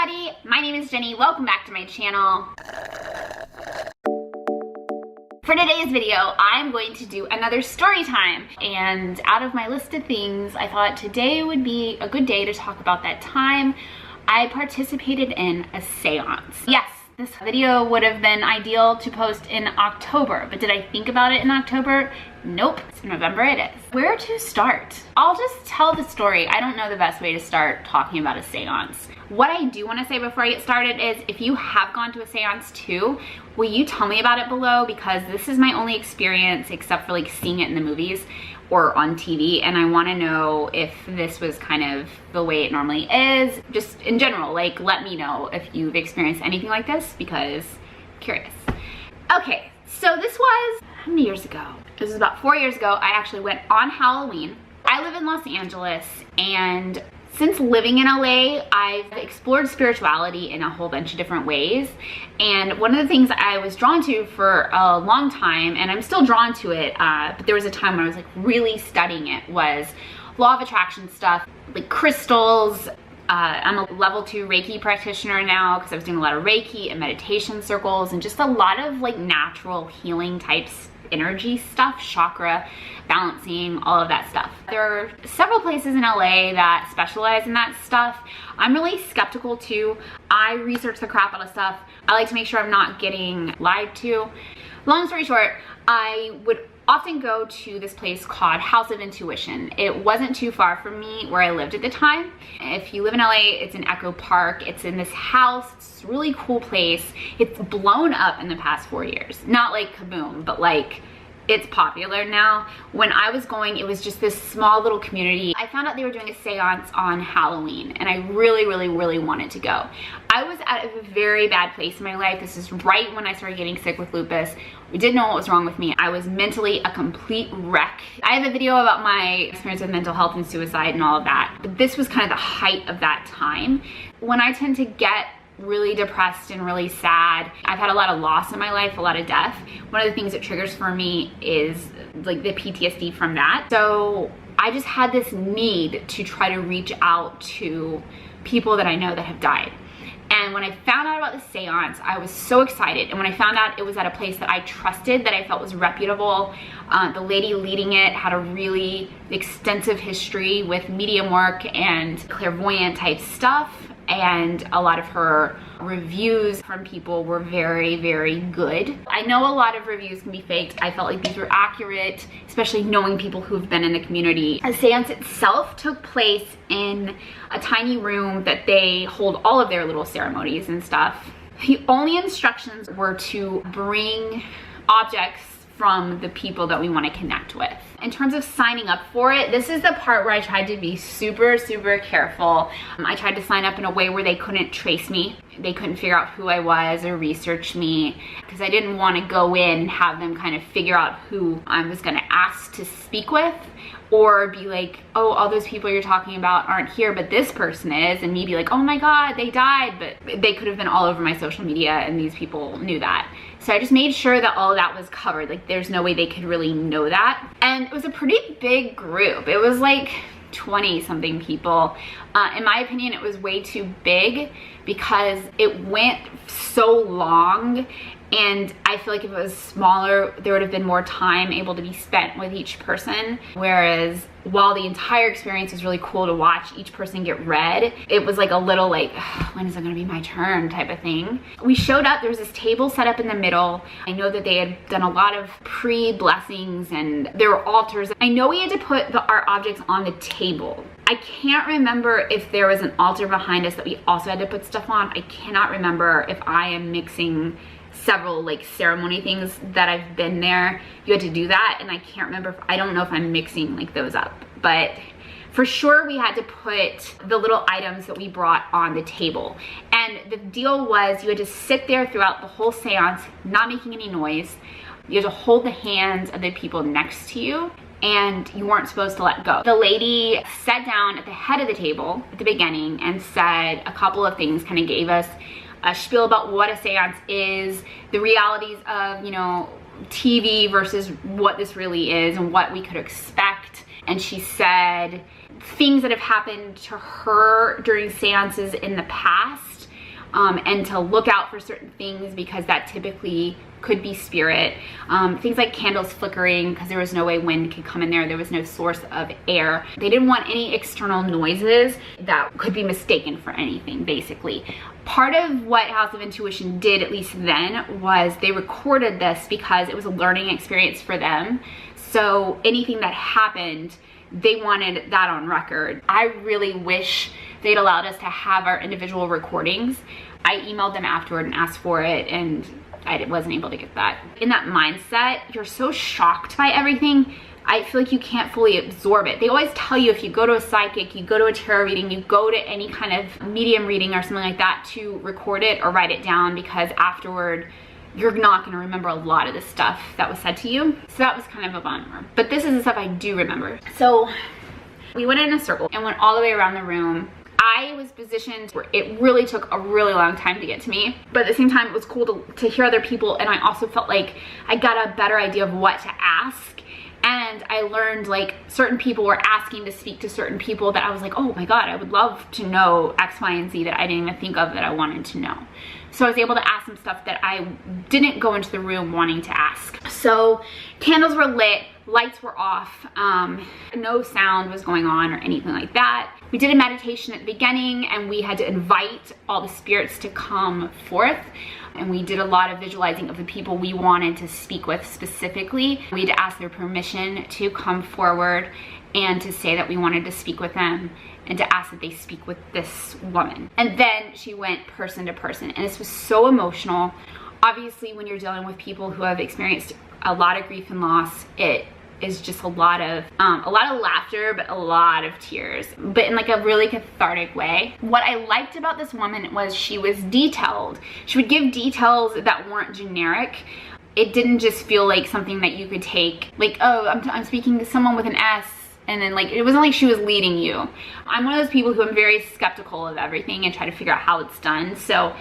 everybody, my name is Jenny. Welcome back to my channel. For today's video, I'm going to do another story time. And out of my list of things, I thought today would be a good day to talk about that time I participated in a seance. Yes, this video would have been ideal to post in October, but did I think about it in October? Nope, it's November it is. Where to start? I'll just tell the story. I don't know the best way to start talking about a seance. What I do want to say before I get started is if you have gone to a seance too, will you tell me about it below? Because this is my only experience except for like seeing it in the movies or on TV, and I want to know if this was kind of the way it normally is. Just in general, like let me know if you've experienced anything like this because I'm curious. Okay, so this was how many years ago? This was about 4 years ago. I actually went on Halloween. I live in Los Angeles, and since living in LA, I've explored spirituality in a whole bunch of different ways. And one of the things I was drawn to for a long time, and I'm still drawn to it, but there was a time when I was like really studying it, was law of attraction stuff, like crystals. I'm a level 2 Reiki practitioner now because I was doing a lot of Reiki and meditation circles and just a lot of like natural healing types, energy stuff, chakra balancing, all of that stuff. There are several places in LA that specialize in that stuff. I'm really skeptical too. I research the crap out of stuff. I like to make sure I'm not getting lied to. Long story short, I would often go to this place called House of Intuition. It wasn't too far from me where I lived at the time. If you live in LA, it's in Echo Park. It's in this house. It's a really cool place. It's blown up in the past 4 years. Not like kaboom, but like it's popular now. When I was going, it was just this small little community. I found out they were doing a seance on Halloween, and I really wanted to go. I was at a very bad place in my life. This is right when I started getting sick with lupus. We didn't know what was wrong with me. I was mentally a complete wreck. I have a video about my experience with mental health and suicide and all of that, but this was kind of the height of that time. When I tend to get really depressed and really sad, I've had a lot of loss in my life, a lot of death. One of the things that triggers for me is like the PTSD from that. So I just had this need to try to reach out to people that I know that have died. And when I found out about the seance, I was so excited. And when I found out it was at a place that I trusted, that I felt was reputable, the lady leading it had a really extensive history with medium work and clairvoyant type stuff. And a lot of her reviews from people were very good. I know a lot of reviews can be faked. I felt like these were accurate, especially knowing people who've been in the community. The seance itself took place in a tiny room that they hold all of their little ceremonies and stuff. The only instructions were to bring objects from the people that we want to connect with. In terms of signing up for it, this is the part where I tried to be super careful. I tried to sign up in a way where they couldn't trace me. They couldn't figure out who I was or research me, because I didn't want to go in and have them kind of figure out who I was going to ask to speak with, or be like, oh, all those people you're talking about aren't here, but this person is, and me be like, oh my God, they died, but they could have been all over my social media and these people knew that. So I just made sure that all of that was covered. Like there's no way they could really know that. And it was a pretty big group. It was like 20 something people. In my opinion, it was way too big because it went so long, and I feel like if it was smaller, there would have been more time able to be spent with each person. Whereas while the entire experience was really cool to watch each person get read, it was like a little like, when is it gonna be my turn type of thing. We showed up, there was this table set up in the middle. I know that they had done a lot of pre-blessings and there were altars. I know we had to put our objects on the table. I can't remember if there was an altar behind us that we also had to put stuff on. I cannot remember if I am mixing several like ceremony things that I've been there. You had to do that, and I can't remember. I don't know if I'm mixing like those up, but for sure we had to put the little items that we brought on the table. And the deal was you had to sit there throughout the whole seance, not making any noise. You had to hold the hands of the people next to you, and you weren't supposed to let go. The lady sat down at the head of the table at the beginning and said a couple of things, kind of gave us a spiel about what a seance is, the realities of, you know, TV versus what this really is and what we could expect. And she said things that have happened to her during seances in the past and to look out for certain things because that typically could be spirit. Things like candles flickering because there was no way wind could come in there. There was no source of air. They didn't want any external noises that could be mistaken for anything, basically. Part of what House of Intuition did, at least then, was they recorded this because it was a learning experience for them. So anything that happened, they wanted that on record. I really wish they'd allowed us to have our individual recordings. I emailed them afterward and asked for it, and I wasn't able to get that. In that mindset, you're so shocked by everything, I feel like you can't fully absorb it. They always tell you if you go to a psychic, you go to a tarot reading, you go to any kind of medium reading or something like that to record it or write it down, because afterward, you're not gonna remember a lot of the stuff that was said to you. So that was kind of a bummer. But this is the stuff I do remember. So we went in a circle and went all the way around the room. I was positioned where it really took a really long time to get to me, but at the same time it was cool to hear other people, and I also felt like I got a better idea of what to ask. And I learned like certain people were asking to speak to certain people that I was like, oh my God, I would love to know X, Y, and Z that I didn't even think of that I wanted to know. So I was able to ask some stuff that I didn't go into the room wanting to ask. So candles were lit, lights were off, no sound was going on or anything like that. We did a meditation at the beginning, and we had to invite all the spirits to come forth. And we did a lot of visualizing of the people we wanted to speak with specifically. We had to ask their permission to come forward and to say that we wanted to speak with them and to ask that they speak with this woman. And then she went person to person, and this was so emotional. Obviously, when you're dealing with people who have experienced a lot of grief and loss, it is just a lot of laughter, but a lot of tears, but in like a really cathartic way. What I liked about this woman was she was detailed. She would give details that weren't generic. It didn't just feel like something that you could take, like, oh, I'm speaking to someone with an S, and then like, it wasn't like she was leading you. I'm one of those people who am very skeptical of everything and try to figure out how it's done. So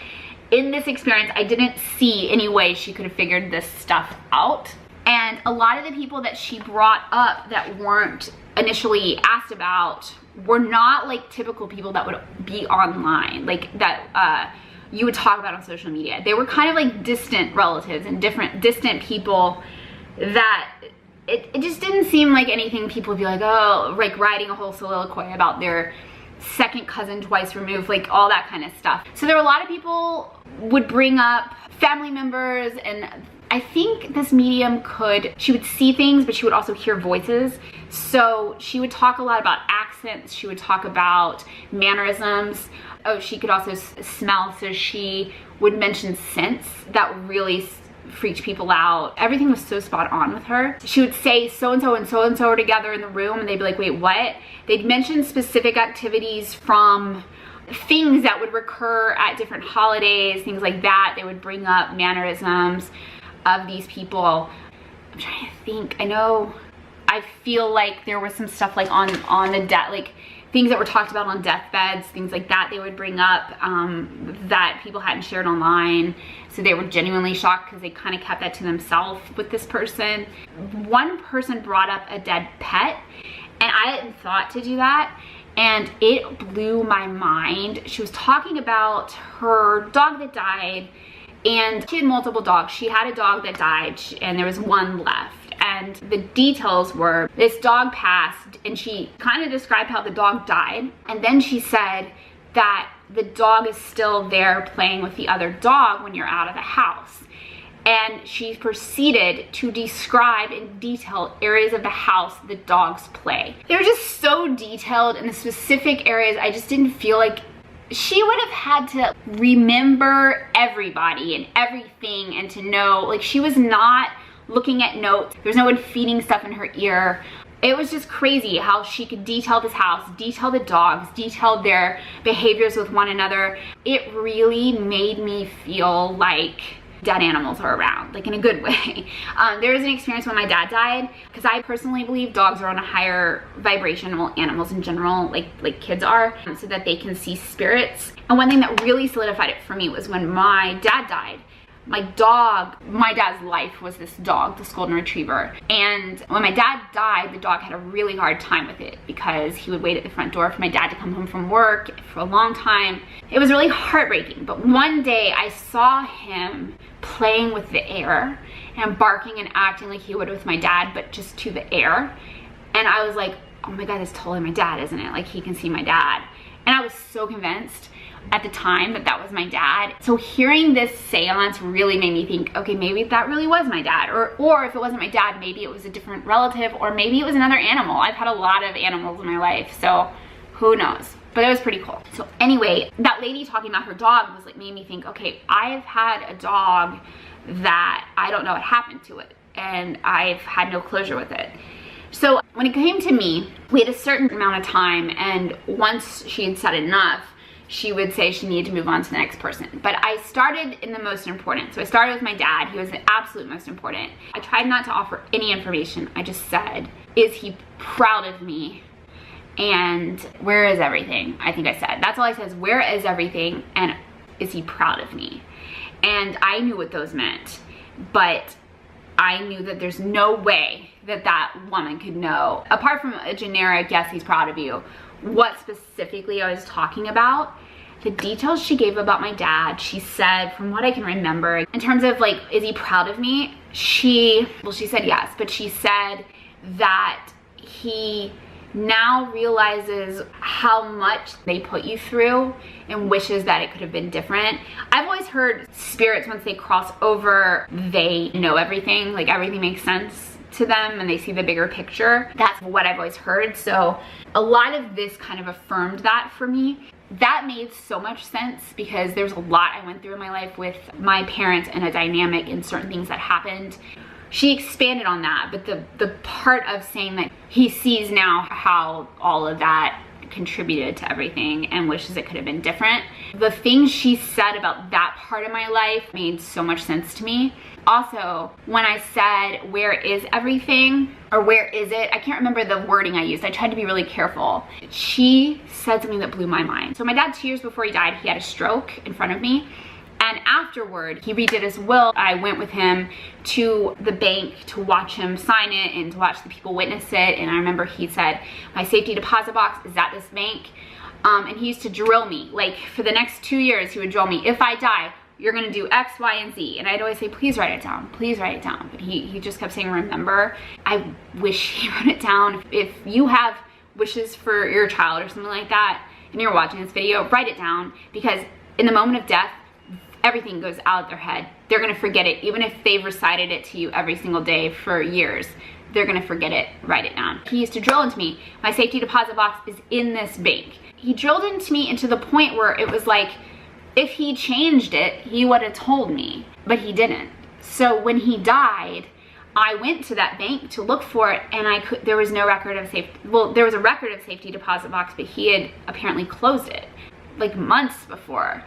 in this experience, I didn't see any way she could have figured this stuff out. And a lot of the people that she brought up that weren't initially asked about were not like typical people that would be online, like that you would talk about on social media. They were kind of like distant relatives and distant people that it just didn't seem like anything people would be like, oh, like writing a whole soliloquy about their second cousin twice removed, like all that kind of stuff. So there were a lot of people would bring up family members, and I think this medium she would see things, but she would also hear voices. So she would talk a lot about accents. She would talk about mannerisms. Oh, she could also smell. So she would mention scents that really freaked people out. Everything was so spot on with her. She would say so-and-so and so-and-so are together in the room, and they'd be like, wait, what? They'd mention specific activities from things that would recur at different holidays, things like that. They would bring up mannerisms of these people. I'm trying to think. I feel like there was some stuff like on the death, like things that were talked about on deathbeds, things like that they would bring up that people hadn't shared online. So they were genuinely shocked because they kind of kept that to themselves with this person. One person brought up a dead pet, and I hadn't thought to do that, and it blew my mind. She was talking about her dog that died, and she had multiple dogs. She had a dog that died, and there was one left. And the details were, this dog passed, and she kind of described how the dog died. And then she said that the dog is still there playing with the other dog when you're out of the house. And she proceeded to describe in detail areas of the house the dogs play. They were just so detailed in the specific areas. I just didn't feel like she would have had to remember everybody and everything, and to know, like, she was not looking at notes. There's no one feeding stuff in her ear. It was just crazy how she could detail this house, detail the dogs, detail their behaviors with one another. It really made me feel like dead animals are around, like in a good way. There was an experience when my dad died, because I personally believe dogs are on a higher vibration, well, animals in general, like kids are, so that they can see spirits. And one thing that really solidified it for me was when my dad died. my dog, my dad's life was this dog, this golden retriever. And when my dad died, the dog had a really hard time with it because he would wait at the front door for my dad to come home from work for a long time. It was really heartbreaking. But one day I saw him playing with the air and barking and acting like he would with my dad, but just to the air. And I was like, oh my God, that's totally my dad, isn't it? Like, he can see my dad. And I was so convinced at the time that that was my dad. So hearing this seance really made me think, okay, maybe that really was my dad. Or if it wasn't my dad, maybe it was a different relative, or maybe it was another animal. I've had a lot of animals in my life, so who knows? But it was pretty cool. So anyway, that lady talking about her dog was like, made me think, okay, I've had a dog that I don't know what happened to it, and I've had no closure with it. So when it came to me, we had a certain amount of time, and once she had said enough, she would say she needed to move on to the next person. But I started in the most important. So I started with my dad. He was the absolute most important. I tried not to offer any information. I just said, is he proud of me? And where is everything? I think I said. That's all I said is, where is everything? And is he proud of me? And I knew what those meant. But I knew that there's no way that that woman could know, apart from a generic, yes, he's proud of you, what specifically I was talking about. The details she gave about my dad, she said, from what I can remember, in terms of like, is he proud of me? She said yes, but she said that he now realizes how much they put you through and wishes that it could have been different. I've always heard spirits, once they cross over, they know everything, like everything makes sense to them and they see the bigger picture. That's what I've always heard. So a lot of this kind of affirmed that for me. That made so much sense because there's a lot I went through in my life with my parents and a dynamic and certain things that happened. She expanded on that, but the part of saying that he sees now how all of that contributed to everything and wishes it could have been different. The things she said about that part of my life made so much sense to me. Also, when I said, where is everything? Or where is it? I can't remember the wording I used. I tried to be really careful. She said something that blew my mind. So my dad, 2 years before he died, he had a stroke in front of me. And afterward, he redid his will. I went with him to the bank to watch him sign it and to watch the people witness it. And I remember he said, my safety deposit box is at this bank. And he used to drill me. Like, for the next 2 years, he would drill me. If I die, you're gonna do X, Y, and Z. And I'd always say, please write it down. Please write it down. But he just kept saying, remember. I wish he wrote it down. If you have wishes for your child or something like that, and you're watching this video, write it down. Because in the moment of death, everything goes out of their head. They're gonna forget it. Even if they've recited it to you every single day for years, they're gonna forget it. Write it down. He used to drill into me, my safety deposit box is in this bank. He drilled into me into the point where it was like, if he changed it, he would have told me, but he didn't. So when he died, I went to that bank to look for it, and there was no record of safety. Well, there was a record of safety deposit box, but he had apparently closed it like months before.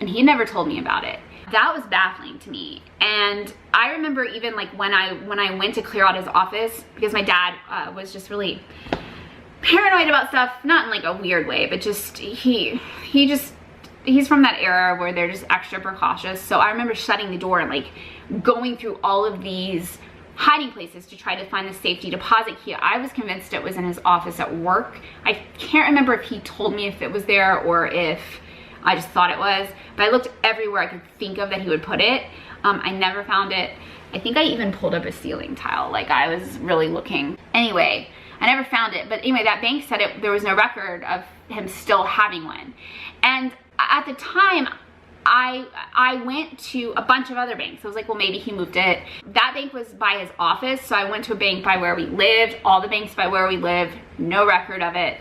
And he never told me about it. That was baffling to me. And I remember even like when I went to clear out his office, because my dad was just really paranoid about stuff, not in like a weird way, but just he's from that era where they're just extra precautious. So I remember shutting the door and like going through all of these hiding places to try to find the safety deposit key. I was convinced it was in his office at work. I can't remember if he told me if it was there or if I just thought it was, but I looked everywhere I could think of that he would put it. I never found it. I think I even pulled up a ceiling tile, like I was really looking. Anyway, I never found it, but anyway, that bank said there was no record of him still having one. And at the time, I went to a bunch of other banks. I was like, well, maybe he moved it. That bank was by his office, so I went to a bank by where we lived, all the banks by where we lived, no record of it.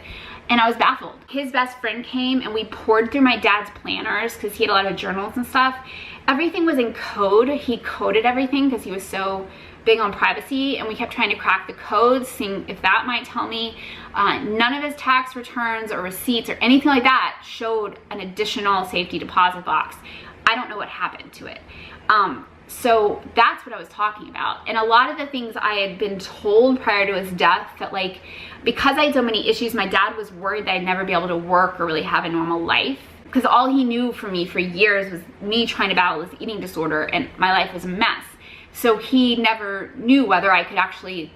And I was baffled. His best friend came and we poured through my dad's planners because he had a lot of journals and stuff. Everything was in code. He coded everything because he was so big on privacy, and we kept trying to crack the codes, seeing if that might tell me. None of his tax returns or receipts or anything like that showed an additional safety deposit box. I don't know what happened to it. So that's what I was talking about. And a lot of the things I had been told prior to his death, that like, because I had so many issues, my dad was worried that I'd never be able to work or really have a normal life. because all he knew from me for years was me trying to battle this eating disorder, and my life was a mess. So he never knew whether I could actually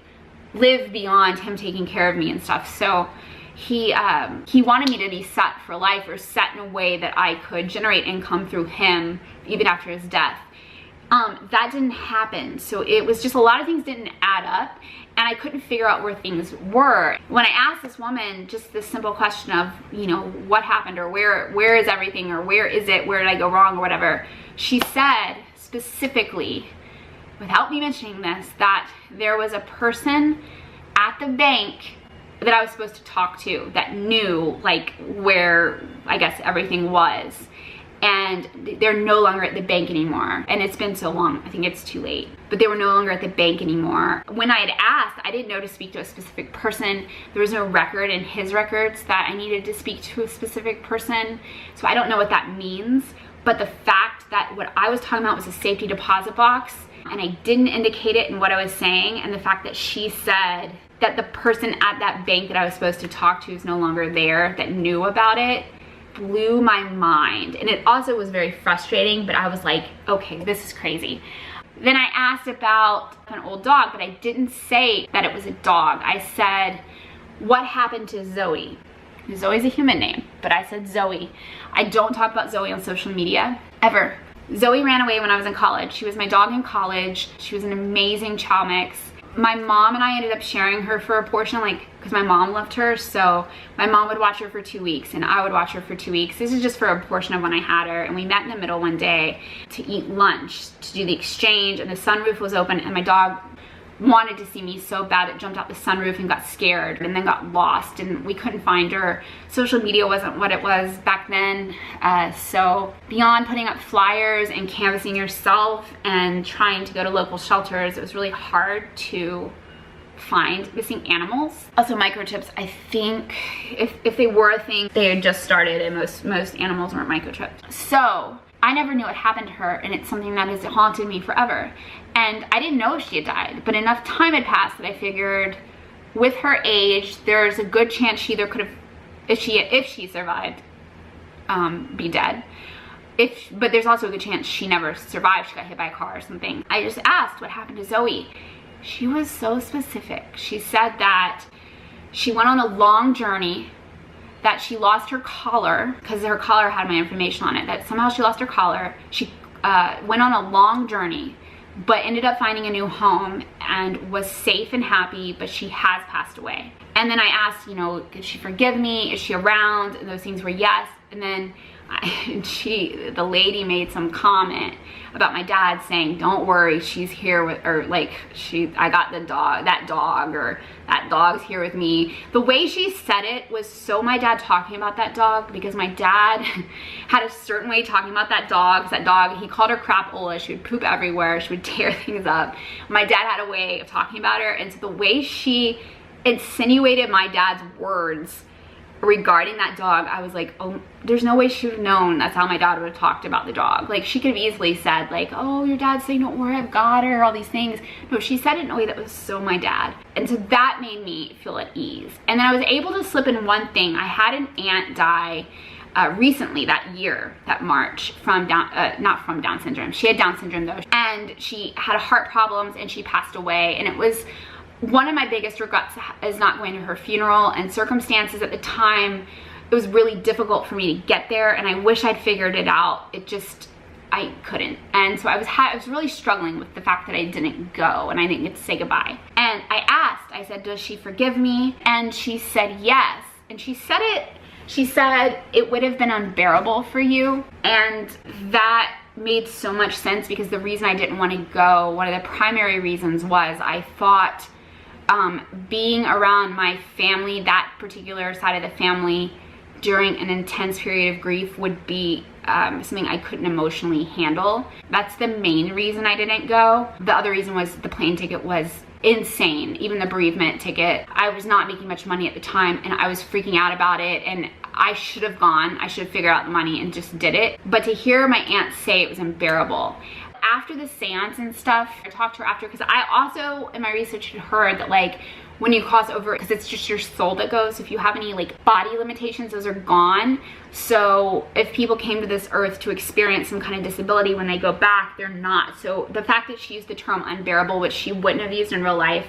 live beyond him taking care of me and stuff. So he wanted me to be set for life, or set in a way that I could generate income through him even after his death. That didn't happen. So it was just a lot of things didn't add up, and I couldn't figure out where things were. When I asked this woman just this simple question of, you know, what happened, or where is everything, or where is it, where did I go wrong, or whatever, she said specifically, without me mentioning this, that there was a person at the bank that I was supposed to talk to that knew like where, I guess, everything was. And they're no longer at the bank anymore. And it's been so long, I think it's too late. But they were no longer at the bank anymore. When I had asked, I didn't know to speak to a specific person. There was no record in his records that I needed to speak to a specific person. So I don't know what that means. But the fact that what I was talking about was a safety deposit box, and I didn't indicate it in what I was saying, and the fact that she said that the person at that bank that I was supposed to talk to is no longer there, that knew about it, blew my mind. And it also was very frustrating, but I was like, okay, this is crazy. Then I asked about an old dog, but I didn't say that it was a dog. I said, what happened to Zoe? Zoe's a human name, but I said Zoe. I don't talk about Zoe on social media, ever. Zoe ran away when I was in college. She was my dog in college. She was an amazing chow mix. My mom and I ended up sharing her for a portion, like, because my mom loved her, so my mom would watch her for 2 weeks and I would watch her for 2 weeks. This is just for a portion of when I had her, and we met in the middle one day to eat lunch, to do the exchange, and the sunroof was open, and my dog wanted to see me so bad it jumped out the sunroof and got scared, and then got lost, and we couldn't find her. Social media wasn't what it was back then, so beyond putting up flyers and canvassing yourself and trying to go to local shelters, it was really hard to find missing animals. Also, microchips, I think if they were a thing, they had just started, and most animals weren't microchipped. So I never knew what happened to her, and it's something that has haunted me forever. And I didn't know if she had died, but enough time had passed that I figured with her age, there's a good chance she either could have, if she survived, be dead. But there's also a good chance she never survived. She got hit by a car or something. I just asked what happened to Zoe. She was so specific. She said that she went on a long journey, that she lost her collar, because her collar had my information on it, that somehow she lost her collar. She went on a long journey, but ended up finding a new home and was safe and happy, but she has passed away. And then I asked, you know, did she forgive me? Is she around? And those things were yes. And then the lady made some comment about my dad, saying, don't worry, she's here with, or like, I got that dog's here with me. The way she said it was so my dad talking about that dog, because my dad had a certain way talking about that dog. That dog, he called her crapola. She would poop everywhere. She would tear things up. My dad had a way of talking about her, and so the way she insinuated my dad's words regarding that dog, I was like, oh, there's no way she would have known that's how my dad would have talked about the dog. Like, she could have easily said like, oh, your dad's saying don't worry, I've got her, all these things. No, she said it in a way that was so my dad. And so that made me feel at ease. And then I was able to slip in one thing. I had an aunt die recently, that year, that March, from not from Down syndrome. She had Down syndrome though, and she had heart problems, and she passed away. And it was one of my biggest regrets is not going to her funeral, and circumstances at the time, it was really difficult for me to get there, and I wish I'd figured it out. I couldn't. And so I was really struggling with the fact that I didn't go and I didn't get to say goodbye. And I asked, I said, does she forgive me? And she said yes. And she said it would have been unbearable for you. And that made so much sense, because the reason I didn't want to go, one of the primary reasons was I thought being around my family, that particular side of the family, during an intense period of grief would be something I couldn't emotionally handle. That's the main reason I didn't go. The other reason was the plane ticket was insane. Even the bereavement ticket. I was not making much money at the time, and I was freaking out about it, and I should have gone. I should have figured out the money and just did it. But to hear my aunt say it was unbearable. After the seance and stuff, I talked to her after, because I also in my research had heard that like when you cross over, because it's just your soul that goes. If you have any like body limitations, those are gone. So if people came to this earth to experience some kind of disability, when they go back, they're not. So the fact that she used the term unbearable, which she wouldn't have used in real life,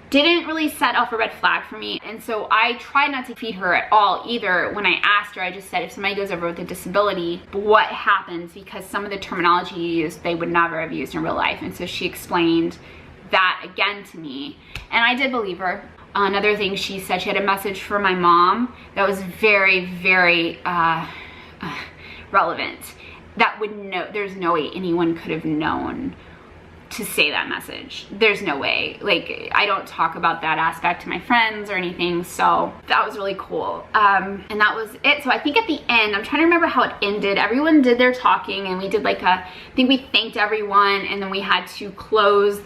didn't really set off a red flag for me. And so I tried not to feed her at all either. When I asked her, I just said, if somebody goes over with a disability, what happens? Because some of the terminology you used, they would never have used in real life. And so she explained that again to me, and I did believe her. Another thing she said, she had a message for my mom that was very, very relevant. That would know, there's no way anyone could have known to say that message. There's no way. Like, I don't talk about that aspect to my friends or anything, so that was really cool. And that was it. So I think at the end, I'm trying to remember how it ended. Everyone did their talking, and we did like I think we thanked everyone, and then we had to close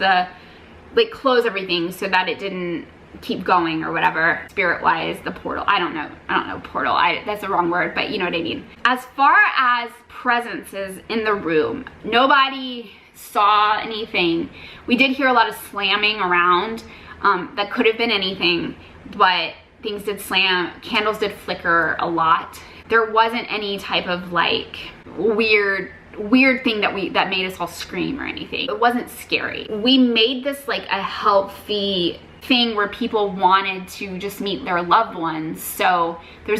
close everything so that it didn't keep going or whatever, spirit-wise, the portal. I don't know portal, that's the wrong word, but you know what I mean. As far as presences in the room, nobody saw anything. We did hear a lot of slamming around. That could have been anything, but things did slam. Candles did flicker a lot. There wasn't any type of like weird thing that made us all scream or anything. It wasn't scary. We made this like a healthy thing where people wanted to just meet their loved ones, so there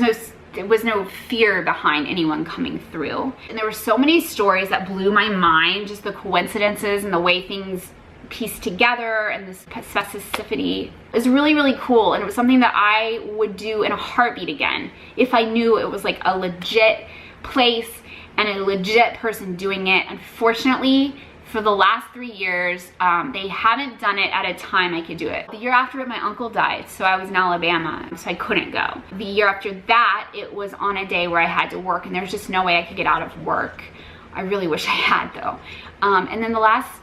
was no fear behind anyone coming through. And there were so many stories that blew my mind, just the coincidences and the way things pieced together, and this specificity is really, really cool. And it was something that I would do in a heartbeat again if I knew it was like a legit place and a legit person doing it. Unfortunately, for the last 3 years, they haven't done it at a time I could do it. The year after it, my uncle died, so I was in Alabama, so I couldn't go. The year after that, it was on a day where I had to work, and there's just no way I could get out of work. I really wish I had, though. And then the last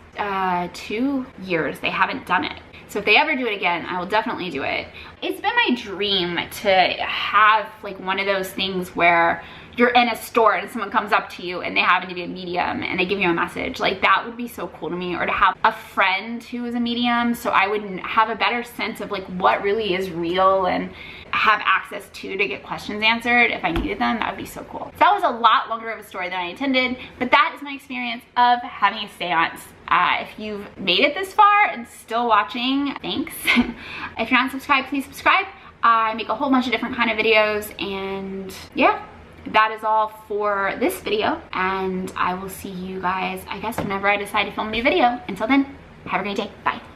2 years, they haven't done it. So if they ever do it again, I will definitely do it. It's been my dream to have like one of those things where you're in a store and someone comes up to you and they happen to be a medium and they give you a message. Like, that would be so cool to me. Or to have a friend who is a medium, so I would have a better sense of like what really is real and have access to get questions answered if I needed them. That would be so cool. So that was a lot longer of a story than I intended, but that is my experience of having a seance. If you've made it this far and still watching, thanks. If you're not subscribed, please subscribe. I make a whole bunch of different kind of videos, and yeah, that is all for this video, and I will see you guys, I guess, whenever I decide to film a new video. Until then, have a great day. Bye.